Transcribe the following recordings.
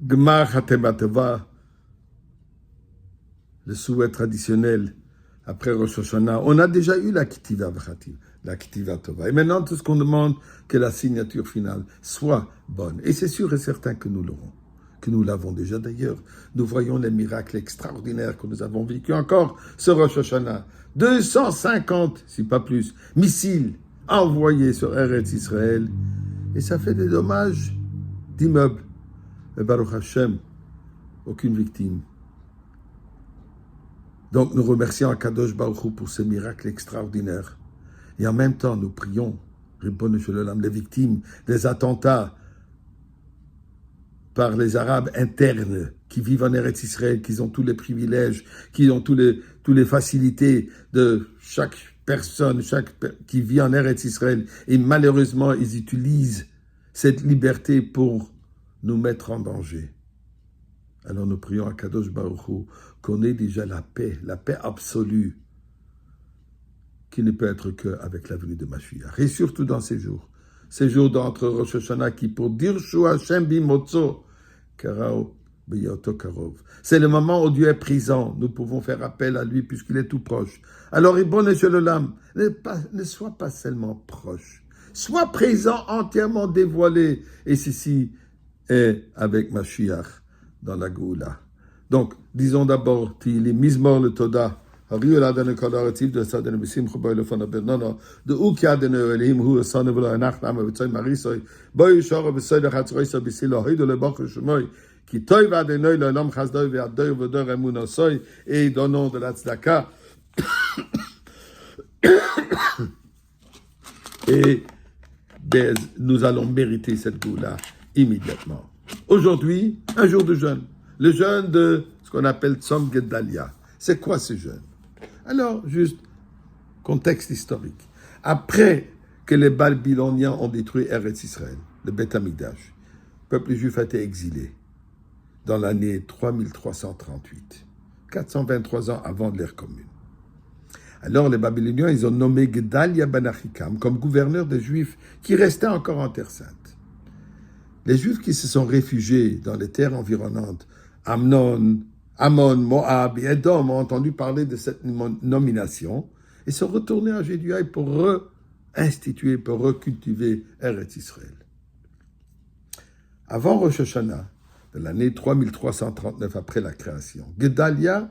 Gmar Hateva Tova, le souhait traditionnel après Rosh Hashanah. On a déjà eu la Ketiva V'Chativ, la Ketiva Tova. Et maintenant, tout ce qu'on demande, que la signature finale soit bonne. Et c'est sûr et certain que nous l'aurons, que nous l'avons déjà d'ailleurs. Nous voyons les miracles extraordinaires que nous avons vécus encore ce Rosh Hashanah. 250, si pas plus, missiles envoyés sur Eretz Israël. Et ça fait des dommages d'immeubles. Et Baruch Hashem, aucune victime. Donc nous remercions Akadosh Baruch Hu pour ce miracle extraordinaire. Et en même temps, nous prions, Ribbon Shalom, les victimes des attentats par les Arabes internes qui vivent en Eretz Israël, qui ont tous les privilèges, qui ont toutes les facilités de chaque personne, qui vit en Eretz Israël. Et malheureusement, ils utilisent cette liberté pour nous mettre en danger. Alors nous prions à Kadosh Baruch Hu qu'on ait déjà la paix absolue, qui ne peut être qu'avec la venue de Mashiach. Et surtout dans ces jours d'entre Rosh Hashanah qui pour dire Dirshu Hashem bimotzo karao beyoto karov. C'est le moment où Dieu est présent. Nous pouvons faire appel à lui puisqu'il est tout proche. Alors, Ribbon Shalom, ne sois pas seulement proche. Sois présent, entièrement dévoilé. Et ceci est avec Mashiach dans la Goula. Donc, disons d'abord, Tili Mizmor le Toda. Ariel Adane Kodarativ de Sadene Bisim Khoboy le Fana Bernano de Ukiadene Elohim Hu Sanevla Nachnam Vitzoy Marisoy Boy Shor Besoy de Hatzroy Sabisilo Hoy de le Bach Shmoy qui Toy va de Noy le Lam Khazdoy ve Adoy Vodor Emunosoy et donnons de la tzedaka et nous allons mériter cette goula immédiatement. Aujourd'hui, un jour de jeûne, le jeûne de ce qu'on appelle Tzom Gedalia. C'est quoi ce jeûne? Alors, juste contexte historique. Après que les Babyloniens ont détruit Eretz Israël, le Beth Amikdash, le peuple juif a été exilé dans l'année 3338, 423 ans avant l'ère commune. Alors les Babyloniens, ils ont nommé Gedalia ben Achikam comme gouverneur des Juifs qui restaient encore en Terre Sainte. Les Juifs qui se sont réfugiés dans les terres environnantes, Ammon, Moab et Edom ont entendu parler de cette nomination et sont retournés à Jéduaï pour réinstituer, pour recultiver Eretz Israël. Avant Rosh Hashanah, de l'année 3339 après la création, Gedalia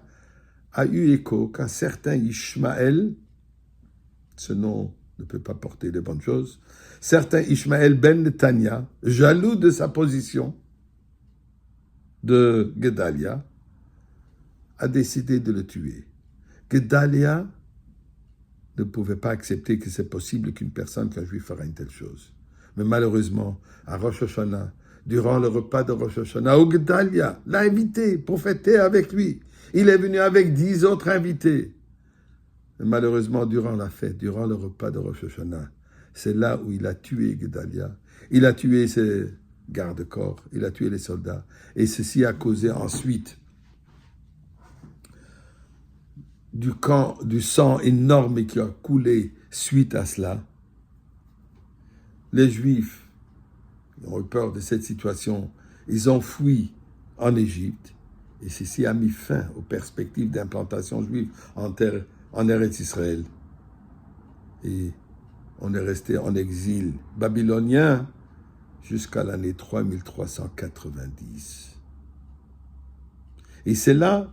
a eu écho qu'un certain Ishmaël, ce nom ne peut pas porter de bonnes choses, certain Ishmaël ben Netanya, jaloux de sa position de Gedalia, a décidé de le tuer. Gedalia ne pouvait pas accepter que c'est possible qu'un juif fera une telle chose. Mais malheureusement, à Rosh Hashanah, durant le repas de Rosh Hashanah, Gedalia l'a invité pour fêter avec lui. Il est venu avec 10 autres invités. Mais malheureusement, durant la fête, durant le repas de Rosh Hashanah, c'est là où il a tué Gedalia. Il a tué ses gardes-corps, il a tué les soldats. Et ceci a causé ensuite du sang énorme qui a coulé suite à cela. Les Juifs ont eu peur de cette situation. Ils ont fui en Égypte. Et ceci a mis fin aux perspectives d'implantation juive en Eretz Israël. Et on est resté en exil babylonien jusqu'à l'année 3390. Et c'est là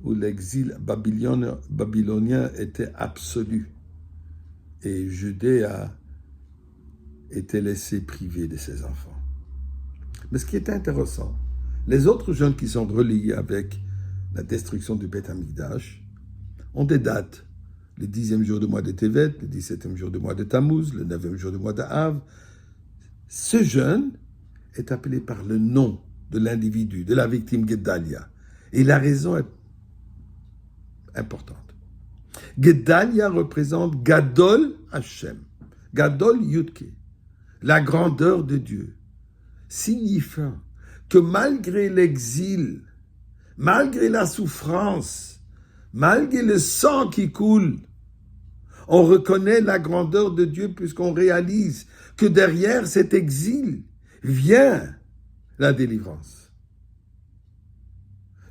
où l'exil babylonien était absolu. Et Judée a été laissé privé de ses enfants. Mais ce qui est intéressant, les autres jeunes qui sont reliés avec la destruction du Beth Amikdash ont des dates. Le 10e jour du mois de Tevet, le 17e jour du mois de Tammuz, le 9e jour du mois de Av. Ce jeûne est appelé par le nom de l'individu, de la victime Gedalia. Et la raison est importante. Gedalia représente Gadol Hashem, Gadol Yudke, la grandeur de Dieu, signifiant que malgré l'exil, malgré la souffrance, malgré le sang qui coule, on reconnaît la grandeur de Dieu puisqu'on réalise que derrière cet exil vient la délivrance.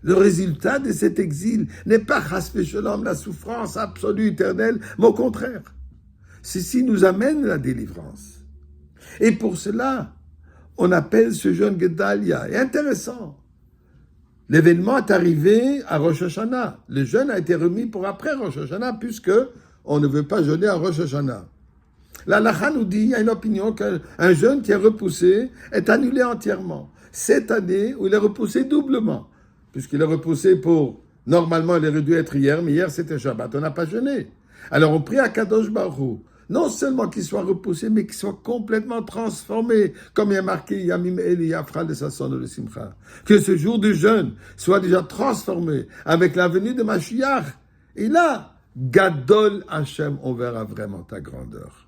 Le résultat de cet exil n'est pas chas v'sholom, la souffrance absolue, éternelle, mais au contraire. Ceci nous amène à la délivrance. Et pour cela, on appelle ce jeune Gedalia. Et intéressant, l'événement est arrivé à Rosh Hashanah. Le jeûne a été remis pour après Rosh Hashanah, puisque on ne veut pas jeûner à Rosh Hashanah. La halakha nous dit, il y a une opinion qu'un jeûne qui est repoussé est annulé entièrement. Cette année, où il est repoussé doublement, puisqu'il est repoussé pour, normalement, il aurait dû être hier, mais hier c'était Shabbat, on n'a pas jeûné. Alors on prie à Kadosh Baruch Hu, non seulement qu'il soit repoussé, mais qu'il soit complètement transformé, comme il y a marqué Yamim Eli Yafra le Sasson le Simcha. Que ce jour du jeûne soit déjà transformé avec la venue de Mashiach. Et là, Gadol Hashem, on verra vraiment ta grandeur.